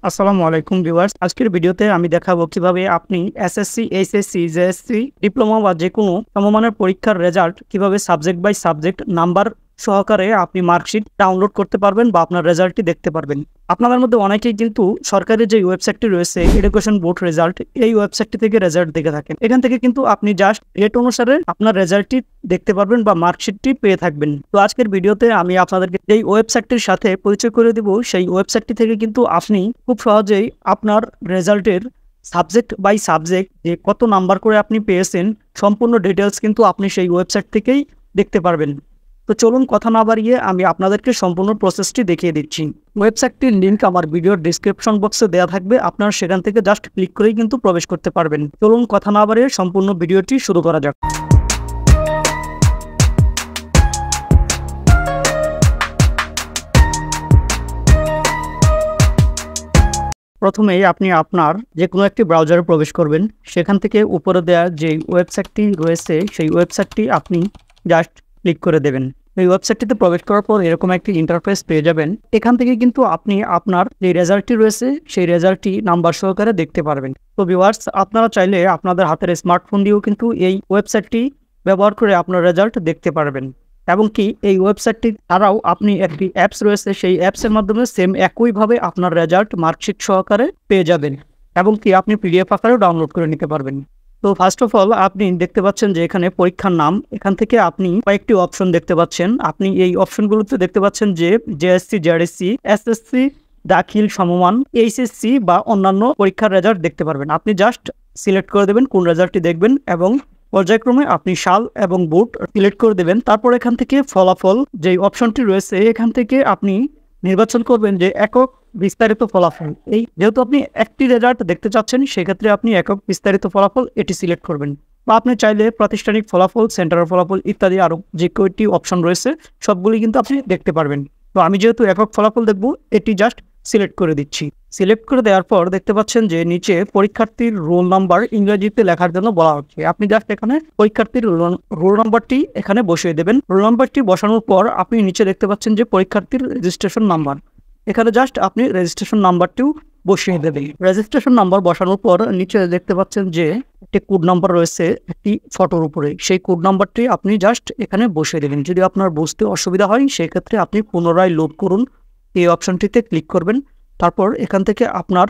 আসসালামু আলাইকুম ভিউয়ার্স। আজকের ভিডিওতে আমি দেখাবো কিভাবে আপনি এসএসসি, এইচএসসি, জেএসসি, ডিপ্লোমা বা যেকোনো সমমানের পরীক্ষার রেজাল্ট কিভাবে সাবজেক্ট বাই সাবজেক্ট নাম্বার সহকারে আপনি মার্কশিট ডাউনলোড করতে পারবেন বা আপনার রেজাল্টটি দেখতে পারবেন। আপনাদের মধ্যে অনেকেই কিন্তু সরকারি যে ওয়েবসাইটটি রয়েছে এডুকেশন বোর্ড রেজাল্ট, এই ওয়েবসাইটটি থেকে রেজাল্ট দেখে থাকেন। এখান থেকে কিন্তু আপনি জাস্ট রেট অনুসারে আপনার রেজাল্টটি দেখতে পারবেন বা মার্কশিটটি পেয়ে থাকবেন। তো আজকের ভিডিওতে আমি আপনাদেরকে এই ওয়েবসাইটটির সাথে পরিচয় করে দিব। সেই ওয়েবসাইটটি থেকে কিন্তু আপনি খুব সহজেই আপনার রেজাল্টের সাবজেক্ট বাই সাবজেক্ট যে কত নাম্বার করে আপনি পেয়েছেন সম্পূর্ণ ডিটেলস কিন্তু আপনি সেই ওয়েবসাইট থেকেই দেখতে পারবেন। তো চলুন কথা না বাড়িয়ে আমি আপনাদেরকে সম্পূর্ণ প্রসেসটি দেখিয়ে দিচ্ছি। ওয়েবসাইটটির লিঙ্ক আমার ভিডিওর ডিসক্রিপশন বক্সে দেওয়া থাকবে, আপনারা সেখান থেকে জাস্ট ক্লিক করেই কিন্তু প্রবেশ করতে পারবেন। চলুন কথা না বাড়িয়ে সম্পূর্ণ ভিডিওটি শুরু করা যাক। প্রথমেই আপনি আপনার যে কোনো একটি ব্রাউজারে প্রবেশ করবেন। সেখান থেকে উপরে দেওয়া যে ওয়েবসাইটটি রয়েছে সেই ওয়েবসাইটটি আপনি জাস্ট ক্লিক করে দেবেন। এই ওয়েবসাইটটিতে প্রবেশ করার পর এরকম একটি ইন্টারফেস পেয়ে যাবেন। এখান থেকে কিন্তু আপনি আপনার যে রেজাল্টটি রয়েছে সেই রেজাল্টটি নাম্বার সহকারে দেখতে পারবেন। তো ভিউয়ার্স, আপনারা চাইলে আপনাদের হাতের স্মার্টফোন দিয়েও কিন্তু এই ওয়েবসাইটটি ব্যবহার করে আপনার রেজাল্ট দেখতে পারবেন। এবং কি এই ওয়েবসাইটটি ছাড়াও আপনি একটি অ্যাপস রয়েছে, সেই অ্যাপসের মাধ্যমে সেম একইভাবে আপনার রেজাল্ট মার্কশিট সহকারে পেয়ে যাবেন এবং কি আপনি পিডিএফ আকারেও ডাউনলোড করে নিতে পারবেন। তো ফার্স্ট অফ অল আপনি দেখতে পাচ্ছেন যে এখানে পরীক্ষার নাম, এখান থেকে আপনি কয়েকটি অপশন দেখতে পাচ্ছেন। আপনি এই অপশনগুলোতে দেখতে পাচ্ছেন যে জেএসসি, জেআরএসসি, এসএসসি, দাখিল, সমমান, এইচএসসি বা অন্যান্য পরীক্ষার রেজাল্ট দেখতে পারবেন। আপনি জাস্ট সিলেক্ট করে দেবেন কোন রেজাল্টটি দেখবেন এবং পর্যায়ক্রমে আপনি সাল এবং বোর্ড সিলেক্ট করে দেবেন। তারপর এখান থেকে ফলাফল যে অপশনটি রয়েছে এখান থেকে আপনি নির্বাচন করবেন যে একক বিস্তারিত ফলাফল। এই যেহেতু আপনি একটি রেজাল্ট দেখতে চাচ্ছেন সেক্ষেত্রে আপনি একক বিস্তারিত ফলাফল এটি সিলেক্ট করবেন। বা আপনি চাইলে প্রাতিষ্ঠানিক ফলাফল, সেন্টারের ফলাফল ইত্যাদি আরও যে কয়েকটি অপশন রয়েছে সবগুলি কিন্তু আপনি দেখতে পারবেন। তো আমি যেহেতু একক ফলাফল দেখব এটি জাস্ট সিলেক্ট করে দিচ্ছি। সিলেক্ট করে দেওয়ার পর দেখতে পাচ্ছেন যে নিচে পরীক্ষার্থীর রোল নাম্বার ইংরেজিতে লেখার জন্য বলা হচ্ছে। আপনি জাস্ট এখানে পরীক্ষার্থীর রোল নাম্বারটি এখানে বসিয়ে দেবেন। রোল নাম্বারটি বসানোর পর আপনি নিচে দেখতে পাচ্ছেন যে পরীক্ষার্থীর রেজিস্ট্রেশন নাম্বার, এখানে জাস্ট আপনি রেজিস্ট্রেশন নাম্বারটিও বসিয়ে দেবেন। রেজিস্ট্রেশন নাম্বার বসানোর পর নিচে দেখতে পাচ্ছেন যে একটি কোড নাম্বার রয়েছে একটি ফটোর উপরে, সেই কোড নাম্বারটি আপনি জাস্ট এখানে বসিয়ে দেবেন। যদি আপনার বুঝতে অসুবিধা হয় সেক্ষেত্রে আপনি পুনরায় লোড করুন এই অপশনটিতে ক্লিক করবেন। তারপর এখান থেকে আপনার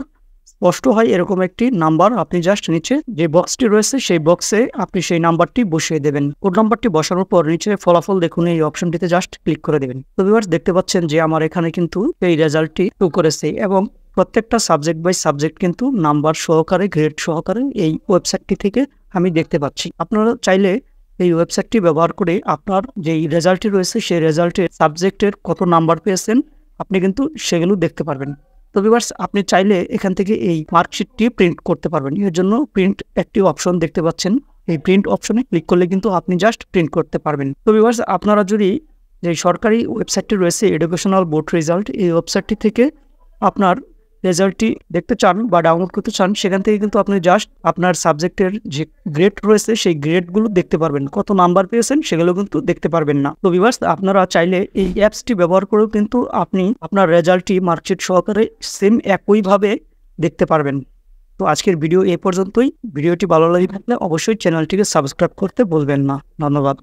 স্পষ্ট হয় এরকম একটি নাম্বার, আপনি জাস্ট নিচে যে বক্সটি রয়েছে সেই বক্সে আপনি সেই নাম্বারটি বসিয়ে দেবেন। কোড নাম্বারটি বসানোর পর নিচে ফলাফল দেখুন এই অপশনটিতে জাস্ট ক্লিক করে দেবেন। তো ভিউয়ার্স, দেখতে পাচ্ছেন যে আমার এখানে কিন্তু এই রেজাল্টটি শো করেছে এবং প্রত্যেকটা সাবজেক্ট বাই সাবজেক্ট কিন্তু নাম্বার সহকারে, গ্রেড সহকারে এই ওয়েবসাইটটি থেকে আমি দেখতে পাচ্ছি। আপনারা চাইলে এই ওয়েবসাইটটি ব্যবহার করে আপনার যেই রেজাল্টটি রয়েছে সেই রেজাল্টের সাবজেক্টের কত নাম্বার পেয়েছেন আপনি কিন্তু সেগুলো দেখতে পারবেন। তো ভিউয়ার্স, আপনি চাইলে এখান থেকে এই মার্কশিটটি প্রিন্ট করতে পারবেন। এর জন্য প্রিন্ট একটি অপশন দেখতে পাচ্ছেন, এই প্রিন্ট অপশনে ক্লিক করলে কিন্তু আপনি জাস্ট প্রিন্ট করতে পারবেন। তো ভিউয়ার্স, আপনারা যদি যে সরকারি ওয়েবসাইটটি রয়েছে এডুকেশনাল বোর্ড রেজাল্ট, এই ওয়েবসাইটটি থেকে আপনার রেজাল্টটি দেখতে চান বা ডাউনলোড করতে চান সেখান থেকে কিন্তু আপনি জাস্ট আপনার সাবজেক্টের যে গ্রেড রয়েছে সেই গ্রেডগুলো দেখতে পারবেন, কত নাম্বার পেয়েছেন সেগুলো কিন্তু দেখতে পারবেন না। তো ভিউয়ার্স, আপনারা চাইলে এই অ্যাপসটি ব্যবহার করেও কিন্তু আপনি আপনার রেজাল্টটি মার্কশিট সহকারে সেম একইভাবে দেখতে পারবেন। তো আজকের ভিডিও এই পর্যন্তই। ভিডিওটি ভালো লাগে থাকলে অবশ্যই চ্যানেলটিকে সাবস্ক্রাইব করতে ভুলবেন না। ধন্যবাদ।